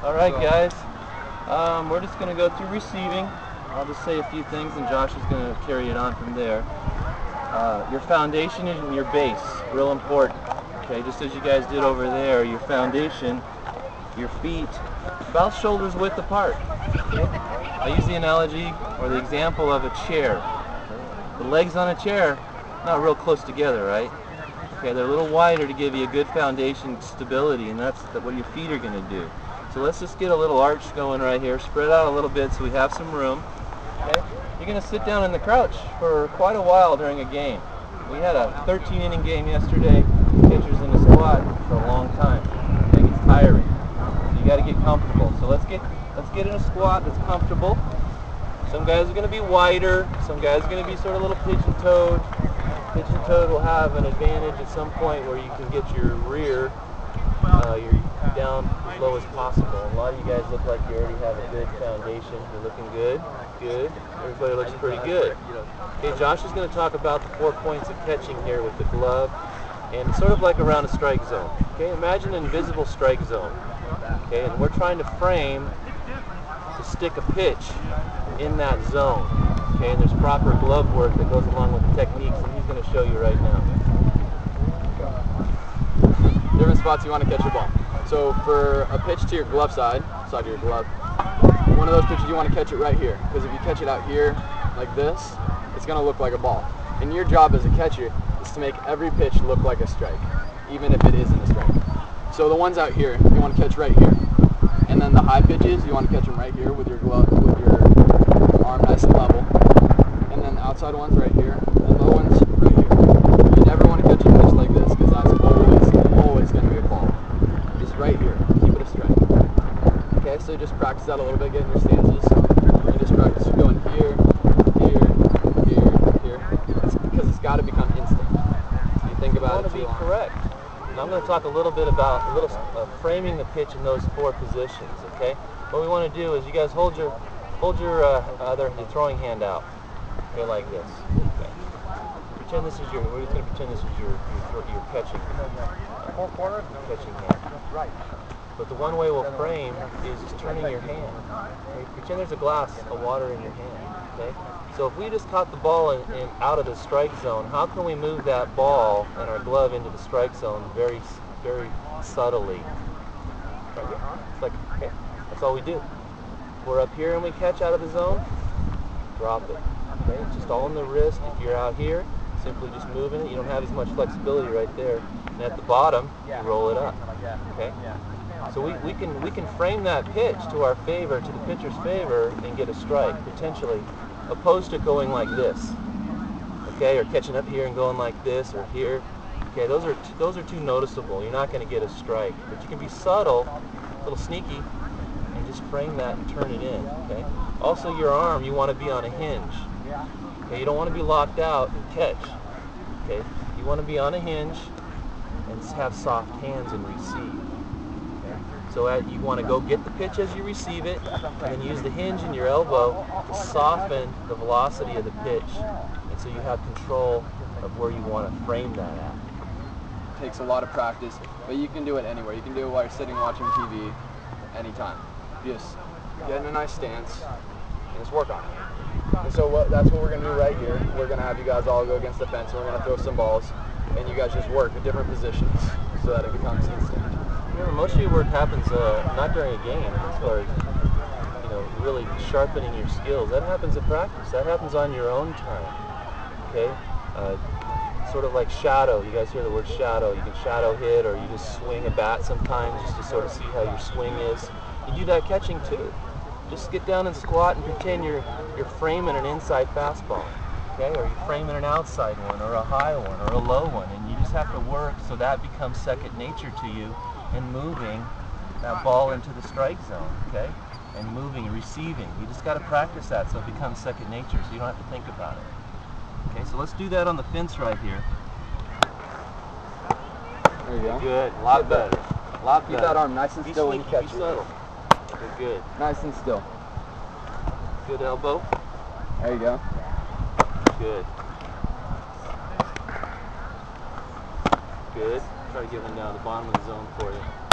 Alright guys, we're just going to go through receiving. I'll just say a few things and Josh is going to carry it on from there. Your foundation and your base, real important. Okay, just as you guys did over there, your foundation, your feet, about shoulders width apart. Okay? I use the analogy or the example of a chair. The legs on a chair, not real close together, right? Okay, they're a little wider to give you a good foundation stability, and that's what your feet are going to do. So let's just get a little arch going right here. Spread out a little bit so we have some room. Okay? You're going to sit down in the crouch for quite a while during a game. We had a 13-inning game yesterday. Pitchers in a squat for a long time. It gets tiring. So you got to get comfortable. So let's get in a squat that's comfortable. Some guys are going to be wider. Some guys are going to be sort of a little pigeon-toed. Pigeon-toed will have an advantage at some point where you can get your rear down as low as possible. A lot of you guys look like you already have a good foundation. You're looking good. Good. Everybody looks pretty good. Okay, Josh is going to talk about the 4 points of catching here with the glove, and sort of like around a strike zone. Okay, imagine an invisible strike zone. Okay, and we're trying to frame to stick a pitch in that zone. Okay, and there's proper glove work that goes along with the techniques, and he's going to show you right now. Different spots you want to catch your ball. So for a pitch to your glove side of your glove, one of those pitches you want to catch it right here, because if you catch it out here like this, it's going to look like a ball. And your job as a catcher is to make every pitch look like a strike, even if it isn't a strike. So the ones out here, you want to catch right here. And then the high pitches, you want to catch them right here with your glove, with your arm nice and level. And then the outside ones right here, and low ones right here. You never want to catch a pitch like this, because that's always going to be a ball. Just right here, keep it a strike. Okay, so just practice that a little bit, getting your stances. And just practice going here, here, here, here. Because it's got to become instant. You think about it too long. You want to be correct. And I'm going to talk a little bit about framing the pitch in those 4 positions. Okay, what we want to do is you guys hold your throwing hand out. Okay, like this. Okay. Pretend this is we're just going to pretend this is your catching. Catching hand. Right. But the one way we'll frame is just turning your hand. Okay? Pretend there's a glass of water in your hand. Okay. So if we just caught the ball out of the strike zone, how can we move that ball and our glove into the strike zone very, very subtly? Right here. It's like, okay, that's all we do. We're up here and we catch out of the zone, drop it. Okay, it's just all in the wrist. If you're out here, simply just moving it. You don't have as much flexibility right there. And at the bottom, you roll it up. Okay. So we can frame that pitch to our favor, to the pitcher's favor, and get a strike potentially, opposed to going like this. Okay, or catching up here and going like this, or here. Okay, those are too noticeable. You're not going to get a strike, but you can be subtle, a little sneaky, and just frame that and turn it in. Okay. Also, your arm, you want to be on a hinge. Okay, you don't want to be locked out and catch. Okay, you want to be on a hinge and have soft hands and receive. Okay? So you want to go get the pitch as you receive it, and then use the hinge in your elbow to soften the velocity of the pitch, and so you have control of where you want to frame that at. It takes a lot of practice, but you can do it anywhere. You can do it while you're sitting watching TV, anytime. Just get in a nice stance and just work on it. And so that's what we're going to do right here. We're going to have you guys all go against the fence, and we're going to throw some balls, and you guys just work at different positions so that it becomes instant. Remember, most of your work happens not during a game, as far as really sharpening your skills. That happens at practice. That happens on your own time. Okay, sort of like shadow. You guys hear the word shadow. You can shadow hit, or you just swing a bat sometimes just to sort of see how your swing is. You do that catching too. Just get down and squat and pretend you're framing an inside fastball, okay? Or you're framing an outside one, or a high one, or a low one, and you just have to work so that becomes second nature to you, and moving that ball into the strike zone, okay? And moving, receiving. You just got to practice that so it becomes second nature, so you don't have to think about it. Okay, so let's do that on the fence right here. There you go. Good, a lot better. A lot better. Keep that arm nice and still when you catch it. Be subtle. Good. Nice and still. Good elbow. There you go. Good. Good. Try to get one down the bottom of the zone for you.